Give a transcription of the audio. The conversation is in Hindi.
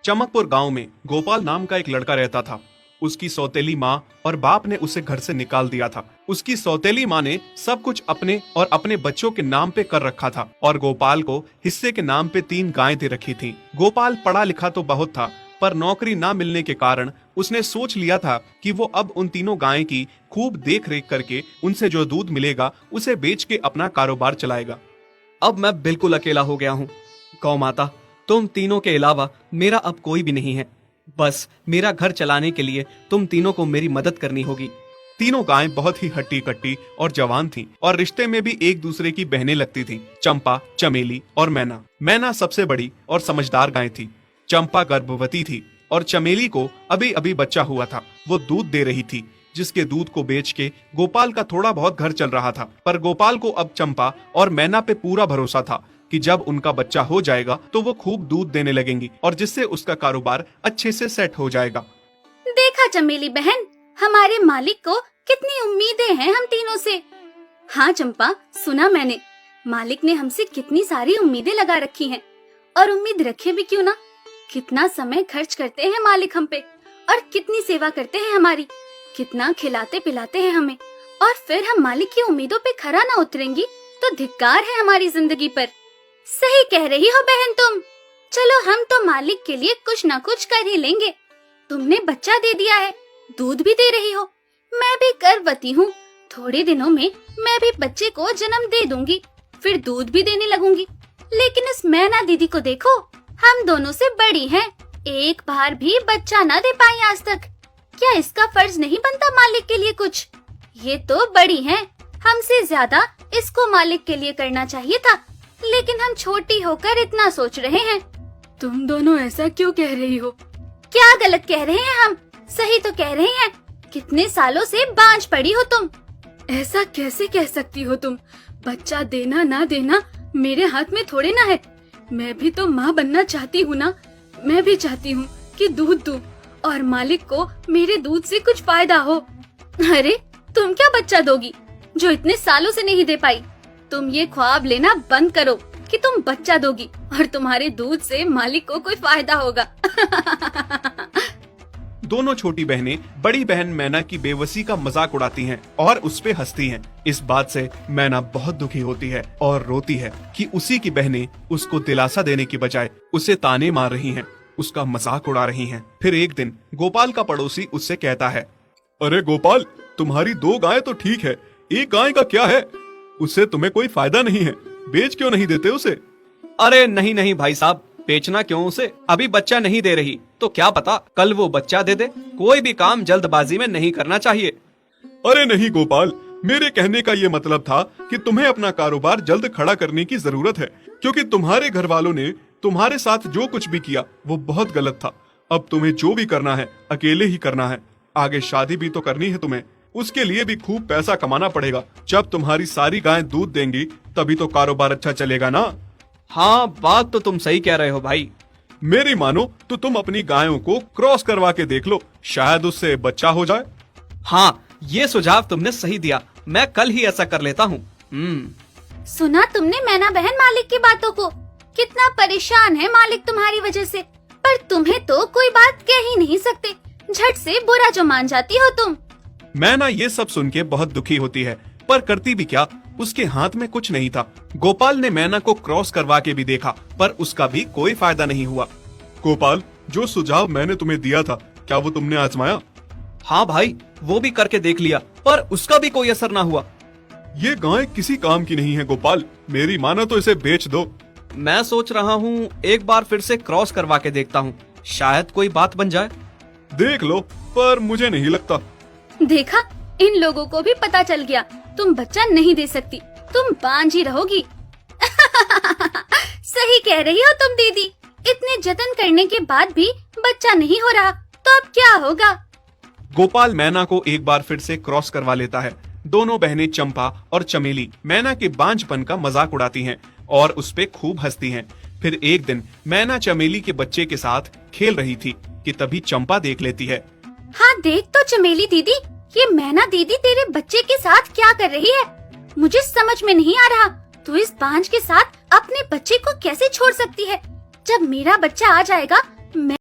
चमकपुर गांव में गोपाल नाम का एक लड़का रहता था। उसकी सौतेली माँ और बाप ने उसे घर से निकाल दिया था। उसकी सौतेली माँ ने सब कुछ अपने और अपने बच्चों के नाम पे कर रखा था और गोपाल को हिस्से के नाम पे 3 गायें दे रखी थीं। गोपाल पढ़ा लिखा तो बहुत था, पर नौकरी ना मिलने के कारण उसने सोच लिया था कि वो अब उन तीनों गायें की खूब देख रेख करके उनसे जो दूध मिलेगा उसे बेच के अपना कारोबार चलाएगा। अब मैं बिल्कुल अकेला हो गया हूँ। गौ माता, तुम तीनों के अलावा मेरा अब कोई भी नहीं है। बस मेरा घर चलाने के लिए तुम तीनों को मेरी मदद करनी होगी। तीनों गायें बहुत ही हट्टी कट्टी और जवान थीं और रिश्ते में भी एक दूसरे की बहनें लगती थीं। चंपा, चमेली और मैना। मैना सबसे बड़ी और समझदार गाय थी। चंपा गर्भवती थी और चमेली को अभी अभी बच्चा हुआ था। वो दूध दे रही थी, जिसके दूध को बेच के गोपाल का थोड़ा बहुत घर चल रहा था। पर गोपाल को अब चंपा और मैना पे पूरा भरोसा था कि जब उनका बच्चा हो जाएगा तो वो खूब दूध देने लगेंगी और जिससे उसका कारोबार अच्छे से सेट हो जाएगा। देखा चमेली बहन, हमारे मालिक को कितनी उम्मीदें हैं हम तीनों से। हाँ चंपा, सुना मैंने, मालिक ने हमसे कितनी सारी उम्मीदें लगा रखी हैं। और उम्मीद रखे भी क्यों ना, कितना समय खर्च करते हैं मालिक हम पे और कितनी सेवा करते हैं हमारी, कितना खिलाते पिलाते हैं हमें। और फिर हम मालिक की उम्मीदों पे खरा ना उतरेंगी तो धिक्कार है हमारी जिंदगी पर। सही कह रही हो बहन तुम। चलो हम तो मालिक के लिए कुछ ना कुछ कर ही लेंगे। तुमने बच्चा दे दिया है, दूध भी दे रही हो, मैं भी गर्भवती हूँ। थोड़े दिनों में मैं भी बच्चे को जन्म दे दूंगी, फिर दूध भी देने लगूंगी। लेकिन इस मैना दीदी को देखो, हम दोनों से बड़ी हैं, एक बार भी बच्चा ना दे पाई आज तक। क्या इसका फर्ज नहीं बनता मालिक के लिए कुछ? ये तो बड़ी हैं, हमसे ज्यादा इसको मालिक के लिए करना चाहिए था, लेकिन हम छोटी होकर इतना सोच रहे हैं। तुम दोनों ऐसा क्यों कह रही हो? क्या गलत कह रहे हैं हम? सही तो कह रहे हैं। कितने सालों से बांझ पड़ी हो तुम। ऐसा कैसे कह सकती हो तुम? बच्चा देना ना देना मेरे हाथ में थोड़े ना है। मैं भी तो माँ बनना चाहती हूँ ना। मैं भी चाहती हूँ कि दूध दूँ और मालिक को मेरे दूध से कुछ फायदा हो। अरे तुम क्या बच्चा दोगी जो इतने सालों से नहीं दे पाई? तुम ये ख्वाब लेना बंद करो कि तुम बच्चा दोगी और तुम्हारे दूध से मालिक को कोई फायदा होगा। दोनों छोटी बहनें बड़ी बहन मैना की बेबसी का मजाक उड़ाती हैं और उस पे हंसती हैं। इस बात से मैना बहुत दुखी होती है और रोती है कि उसी की बहनें उसको दिलासा देने की बजाय उसे ताने मार रही हैं, उसका मजाक उड़ा रही हैं। फिर एक दिन गोपाल का पड़ोसी उससे कहता है, अरे गोपाल, तुम्हारी 2 गायें तो ठीक है, एक गाय का क्या है? उससे तुम्हें कोई फायदा नहीं है, बेच क्यों नहीं देते उसे? अरे नहीं नहीं भाई साहब, बेचना क्यों उसे? अभी बच्चा नहीं दे रही तो क्या पता कल वो बच्चा दे दे। कोई भी काम जल्दबाजी में नहीं करना चाहिए। अरे नहीं गोपाल, मेरे कहने का ये मतलब था कि तुम्हें अपना कारोबार जल्द खड़ा करने की जरूरत है, क्योंकि तुम्हारे घर वालों ने तुम्हारे साथ जो कुछ भी किया वो बहुत गलत था। अब तुम्हें जो भी करना है अकेले ही करना है। आगे शादी भी तो करनी है तुम्हें, उसके लिए भी खूब पैसा कमाना पड़ेगा। जब तुम्हारी सारी गायें दूध देंगी तभी तो कारोबार अच्छा चलेगा ना। हाँ, बात तो तुम सही कह रहे हो भाई। मेरी मानो तो तुम अपनी गायों को क्रॉस करवा के देख लो, शायद उससे बच्चा हो जाए। हाँ, ये सुझाव तुमने सही दिया, मैं कल ही ऐसा कर लेता हूँ। सुना तुमने मैना बहन मालिक की बातों को? कितना परेशान है मालिक तुम्हारी वजह से, पर तुम्हें तो कोई बात कह ही नहीं सकते। झट से बुरा जो मान जाती हो तुम। मैना ये सब सुन के बहुत दुखी होती है, पर करती भी क्या, उसके हाथ में कुछ नहीं था। गोपाल ने मैना को क्रॉस करवा के भी देखा, पर उसका भी कोई फायदा नहीं हुआ। गोपाल, जो सुझाव मैंने तुम्हें दिया था, क्या वो तुमने आजमाया? हाँ भाई, वो भी करके देख लिया, पर उसका भी कोई असर ना हुआ। ये गाय किसी काम की नहीं है गोपाल, मेरी मानो तो इसे बेच दो। मैं सोच रहा हूँ एक बार फिर से क्रॉस करवा के देखता हूँ, शायद कोई बात बन जाए। देख लो, पर मुझे नहीं लगता। देखा, इन लोगों को भी पता चल गया, तुम बच्चा नहीं दे सकती, तुम बांझ ही रहोगी। सही कह रही हो तुम दीदी, इतने जतन करने के बाद भी बच्चा नहीं हो रहा तो अब क्या होगा? गोपाल मैना को एक बार फिर से क्रॉस करवा लेता है। दोनों बहनें चंपा और चमेली मैना के बांझपन का मजाक उड़ाती हैं और उस पे खूब हंसती हैं। फिर एक दिन मैना चमेली के बच्चे के साथ खेल रही थी कि तभी चंपा देख लेती है। हाँ देख तो चमेली दीदी, ये मैना दीदी तेरे बच्चे के साथ क्या कर रही है? मुझे समझ में नहीं आ रहा, तू इस बांझ के साथ अपने बच्चे को कैसे छोड़ सकती है? जब मेरा बच्चा आ जाएगा मैं